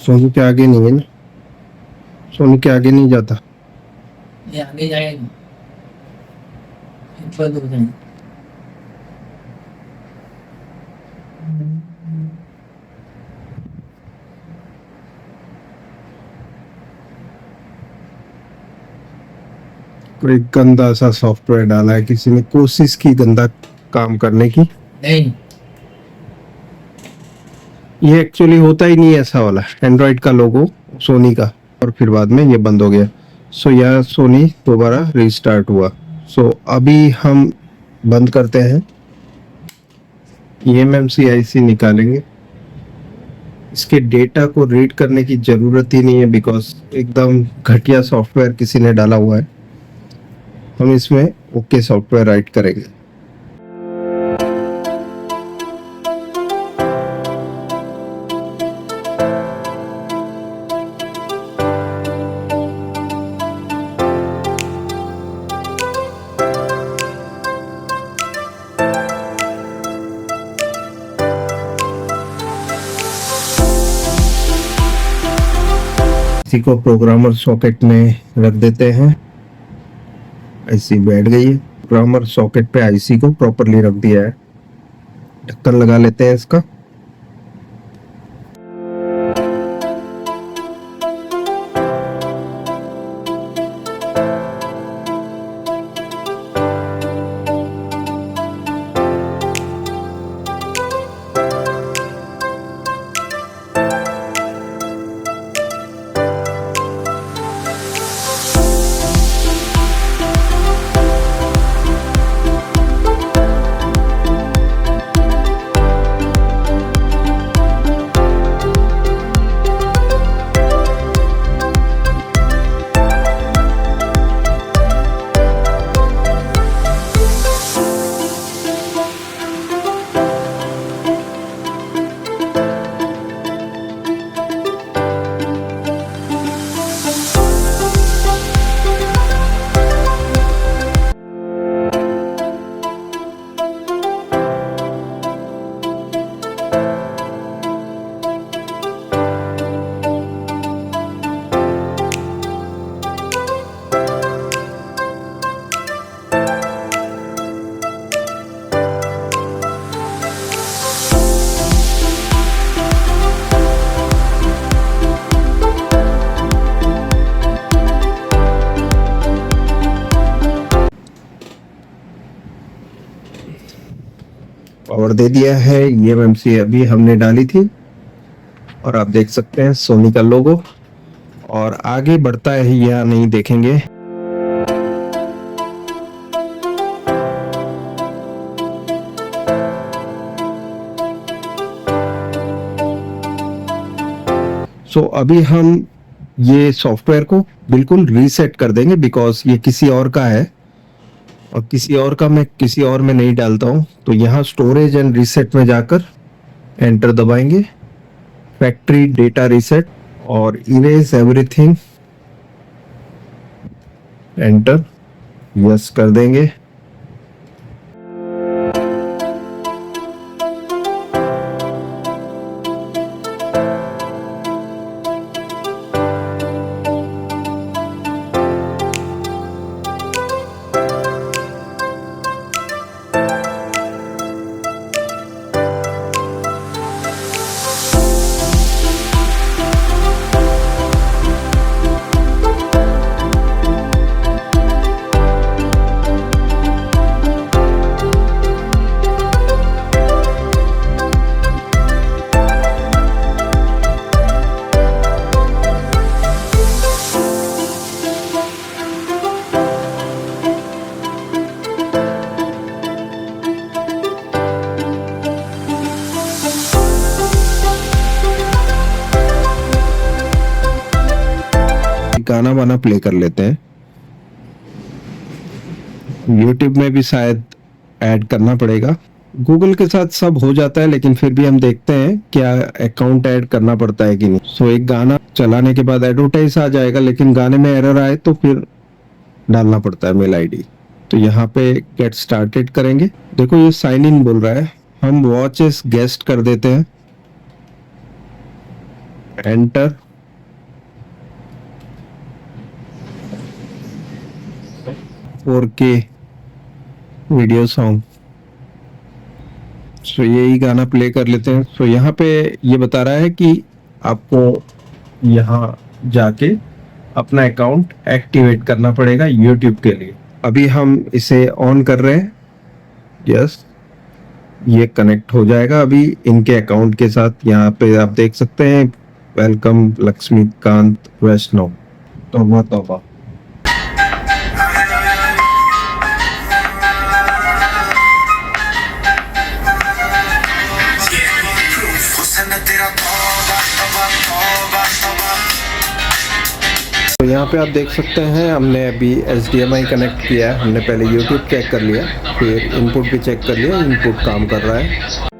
सोनू के आगे नहीं है ना, सोनू के आगे नहीं जाता। ये आगे जाएगा ऊपर हो जाएगा। कोई गंदा सा सॉफ्टवेयर डाला है किसी ने, कोशिश की गंदा काम करने की। नहीं ये एक्चुअली होता ही नहीं है ऐसा वाला, एंड्रॉइड का लोगो सोनी का, और फिर बाद में ये बंद हो गया। सो यह सोनी दोबारा रीस्टार्ट हुआ। सो अभी हम बंद करते हैं, eMMC आईसी निकालेंगे। इसके डेटा को रीड करने की जरूरत ही नहीं है बिकॉज एकदम घटिया सॉफ्टवेयर किसी ने डाला हुआ है। हम इसमें ओके सॉफ्टवेयर राइट करेंगे। इसी को प्रोग्रामर सॉकेट में रख देते हैं। आईसी बैठ गई है, प्रोग्रामर सॉकेट पे आईसी को प्रॉपरली रख दिया है। ढक्कन लगा लेते हैं इसका। पावर दे दिया है। eMMC अभी हमने डाली थी और आप देख सकते हैं सोनी का लोगो। और आगे बढ़ता है या नहीं देखेंगे। सो अभी हम ये सॉफ्टवेयर को बिल्कुल रीसेट कर देंगे बिकॉज ये किसी और का है और किसी और का मैं किसी और में नहीं डालता हूं। तो यहाँ स्टोरेज एंड रीसेट में जाकर एंटर दबाएंगे, फैक्ट्री डेटा रीसेट और इरेज एवरीथिंग, एंटर यस कर देंगे। गाना वाना प्ले कर लेते हैं। YouTube में भी शायद ऐड करना पड़ेगा। गूगल के साथ सब हो जाता है लेकिन फिर भी हम देखते हैं क्या अकाउंट ऐड करना पड़ता है कि नहीं। सो एक गाना चलाने के बाद एडवर्टाइज आ जाएगा, लेकिन गाने में एरर आए तो फिर डालना पड़ता है मेल आईडी। तो यहाँ पे गेट स्टार्टेड करेंगे। देखो ये साइन इन बोल रहा है, हम वॉच एस गेस्ट कर देते हैं एंटर। फोर के वीडियो सॉन्ग। सो यही गाना प्ले कर लेते हैं। सो यहाँ पे ये बता रहा है कि आपको यहाँ जाके अपना अकाउंट एक्टिवेट करना पड़ेगा YouTube के लिए। अभी हम इसे ऑन कर रहे हैं। यस, ये कनेक्ट हो जाएगा अभी इनके अकाउंट के साथ। यहाँ पे आप देख सकते हैं, वेलकम लक्ष्मीकांत वैष्णव। तौबा तौबा। तो यहाँ पे आप देख सकते हैं हमने अभी HDMI कनेक्ट किया है। हमने पहले YouTube चेक कर लिया, फिर इनपुट भी चेक कर लिया, इनपुट काम कर रहा है।